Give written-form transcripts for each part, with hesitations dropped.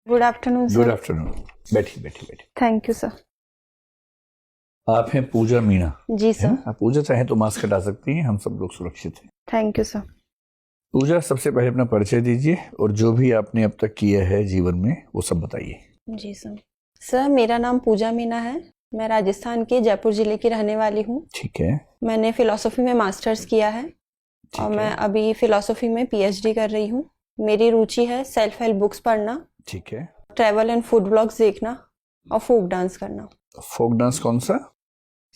Good afternoon good sir. Afternoon. बैठिए बैठिए बैठिए। Thank you sir. आप हैं पूजा मीणा, जी है सर। ना? आप पूजा चाहें तो मास्क हटा सकती हैं, हम सब लोग सुरक्षित हैं। Thank you sir. पूजा, सबसे पहले अपना परिचय दीजिए और जो भी आपने अब तक किया है जीवन में वो सब बताइए। जी सर। सर मेरा नाम पूजा मीना है। मैं राजस्थान के जयपुर जिले की रहने वाली हूँ। ठीक है, मैंने फिलोसफी में मास्टर्स किया है और ठीक मैं है, अभी फिलोसफी में पीएचडी कर रही हूँ। मेरी रुचि है सेल्फ हेल्प बुक्स पढ़ना, ठीक है। ट्रैवल एंड फूड ब्लॉग्स देखना और फोक डांस करना। फोक डांस कौन सा?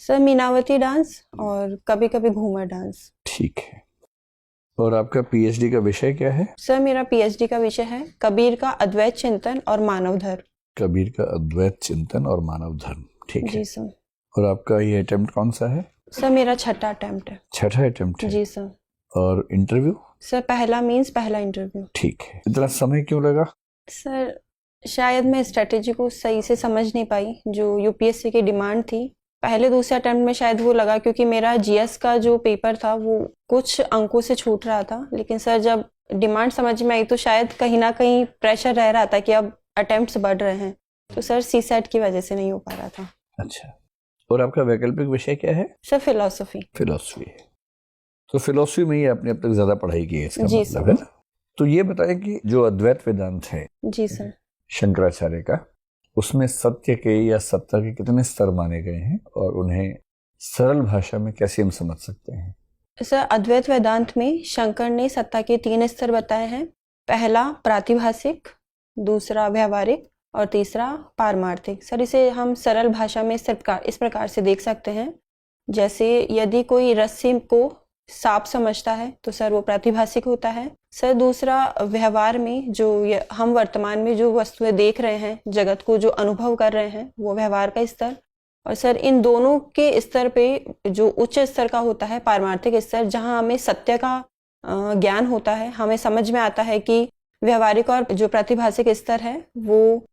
सर मीनावती डांस और कभी कभी घूमर डांस। ठीक है। और आपका पीएचडी का विषय क्या है? सर मेरा पीएचडी का विषय है कबीर का अद्वैत चिंतन और मानव धर्म। कबीर का अद्वैत चिंतन और मानव धर्म, ठीक है। जी सर। और आपका ये अटेम्प्ट कौन सा है? सर मेरा छठा अटेम्प्ट है। छठा अटेम्प्ट है। जी सर। और इंटरव्यू? सर पहला मीन्स पहला इंटरव्यू। ठीक है। इतना समय क्यों लगा? सर शायद मैं स्ट्रेटेजी को सही से समझ नहीं पाई जो यूपीएससी की डिमांड थी। पहले दूसरे अटेम्प्ट में शायद वो लगा क्योंकि मेरा जीएस का जो पेपर था वो कुछ अंकों से छूट रहा था, लेकिन सर जब डिमांड समझ में आई तो शायद कहीं ना कहीं प्रेशर रह रहा था कि अब अटेम्प्ट्स बढ़ रहे हैं, तो सर सीसेट की वजह से नहीं हो पा रहा था। अच्छा। और आपका वैकल्पिक विषय क्या है? Sir philosophy. फिलोसफी है। तो फिलोसफी में ही आपने अब तक ज्यादा पढ़ाई की है, इसका जी मतलब सर। है ना? तो ये बताएं कि जो अद्वैत वेदांत है जी सर। शंकराचार्य का, उसमें सत्य के या सत्ता के कितने स्तर माने गए हैं और उन्हें सरल भाषा में कैसे हम समझ सकते हैं? सर अद्वैत वेदांत में शंकर ने सत्ता के 3 स्तर बताए हैं। पहला प्रातिभासिक, दूसरा व्यवहारिक और तीसरा पारमार्थिक। सर इसे हम सरल भाषा में इस प्रकार से देख सकते हैं, जैसे यदि कोई रस्सी को सांप समझता है तो सर वो प्रातिभासिक होता है। सर दूसरा व्यवहार में जो हम वर्तमान में जो वस्तुएं देख रहे हैं, जगत को जो अनुभव कर रहे हैं, वो व्यवहार का स्तर। और सर इन दोनों के स्तर पे जो उच्च स्तर का होता है पारमार्थिक स्तर, जहां हमें सत्य का ज्ञान होता है, हमें समझ में आता है कि व्यवहारिक और जो प्रातिभासिक स्तर है वो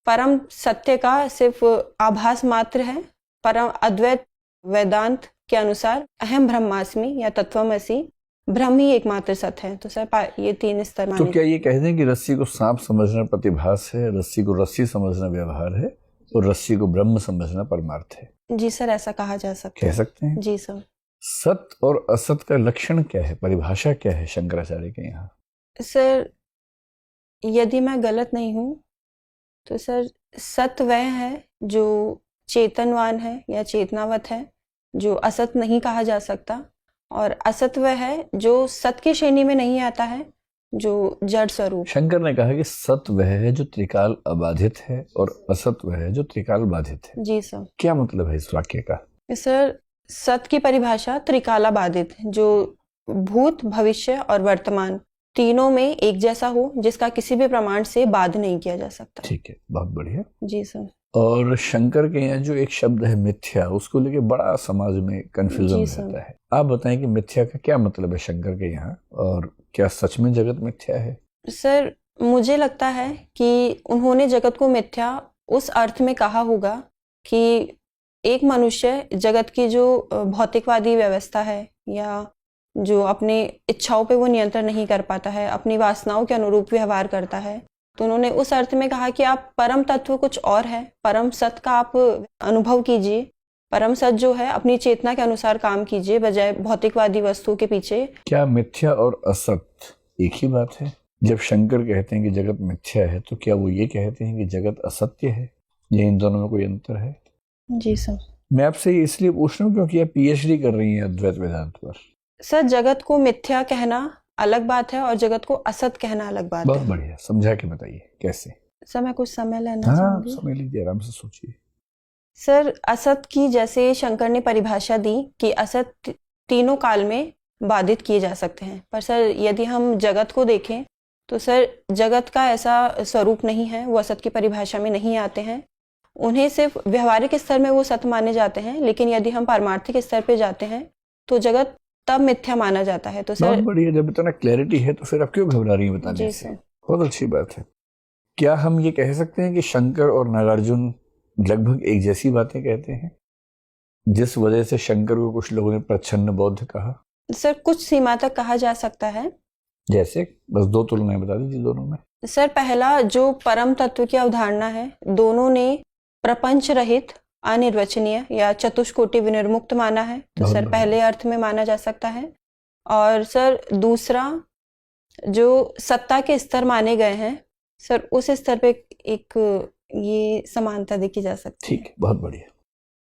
परम सत्य का सिर्फ आभास मात्र है। परम अद्वैत वेदांत के अनुसार अहम ब्रह्मास्मि या तत्वमसि, ब्रह्म ही एकमात्र सत्य है। तो सर ये 3 स्तर तो माने। क्या ये कह दें कि रस्सी को सांप समझना प्रतिभास है, रस्सी को रस्सी समझना व्यवहार है और रस्सी को ब्रह्म समझना परमार्थ है? जी सर ऐसा कहा जा सकता कह है। सकते हैं। जी सर। सत्य और असत का लक्षण क्या है, परिभाषा क्या है शंकराचार्य के यहाँ? सर यदि मैं गलत नहीं हूँ तो सर सत्य वह है जो चेतनवान है या चेतनावत है, जो असत नहीं कहा जा सकता, और असत वह है जो सत्य की श्रेणी में नहीं आता है, जो जड़ स्वरूप। शंकर ने कहा कि सत्य वह है जो त्रिकाल अबाधित है और असत वह है जो त्रिकाल बाधित है। जी सर। क्या मतलब है इस वाक्य का? सर सत्य की परिभाषा त्रिकाला बाधित, जो भूत भविष्य और वर्तमान तीनों में एक जैसा हो, जिसका किसी भी प्रमाण से बाध नहीं किया जा सकता। ठीक है, बहुत बढ़िया। जी सर। और शंकर के यहाँ जो एक शब्द है मिथ्या, उसको लेके बड़ा समाज में कंफ्यूजन जी रहता सर। है। आप बताएं कि मिथ्या का क्या मतलब है शंकर के यहाँ, और क्या सच में जगत मिथ्या है? सर मुझे लगता है कि उन्होंने जगत को मिथ्या उस अर्थ में कहा होगा कि एक मनुष्य जगत की जो भौतिकवादी व्यवस्था है या जो अपने इच्छाओं पे वो नियंत्रण नहीं कर पाता है, अपनी वासनाओं के अनुरूप व्यवहार करता है, तो उन्होंने उस अर्थ में कहा कि आप परम तत्व कुछ और है, परम सत्य का आप अनुभव कीजिए, परम सत्य जो है अपनी चेतना के अनुसार काम कीजिए बजाय भौतिकवादी वस्तुओं के पीछे। क्या मिथ्या और असत एक ही बात है? जब शंकर कहते हैं कि जगत मिथ्या है तो क्या वो ये कहते हैं कि जगत असत्य है, या इन दोनों में कोई अंतर है? जी सर। मैं आपसे ये इसलिए पूछ रहा हूँ क्योंकि आप पीएचडी कर रही हैं अद्वैत वेदांत पर। सर जगत को मिथ्या कहना अलग बात है और जगत को असत कहना अलग बात बहुत है। बढ़िया, समझा के बताइए कैसे। सर मैं कुछ समय लेना हाँ, चाहूंगी। समय लीजिए, आराम से सोचिए। सर असत की जैसे शंकर ने परिभाषा दी कि असत तीनों काल में बाधित किए जा सकते हैं, पर सर यदि हम जगत को देखें तो सर जगत का ऐसा स्वरूप नहीं है, वो असत की परिभाषा में नहीं आते हैं। उन्हें सिर्फ व्यवहारिक स्तर में वो सत्य माने जाते हैं, लेकिन यदि हम पारमार्थिक स्तर पे जाते हैं तो जगत तब मिथ्या माना जाता है। तो बहुत सर बढ़िया, जब इतना क्लैरिटी है तो फिर आप क्यों घबरा रही हैं बताने जी से? सर। बहुत अच्छी बात है। क्या हम ये कह सकते हैं कि शंकर और नागार्जुन लगभग एक जैसी बातें कहते हैं, जिस वजह से शंकर को कुछ लोगों ने प्रच्छन्न बौद्ध कहा? सर कुछ सीमा तक कहा जा सकता है। जैसे बस 2 तुलनाएं बता दीजिए दोनों में। सर पहला जो परम तत्व की अवधारणा है, दोनों ने प्रपंच रहित, अनिर्वचनीय या चतुष्कोटि विनिर्मुक्त माना है, तो बहुत सर बढ़िया। पहले अर्थ में माना जा सकता है। और सर दूसरा, जो सत्ता के स्तर माने गए हैं सर, उस स्तर पे एक ये समानता देखी जा सकती है। ठीक है, बहुत बढ़िया।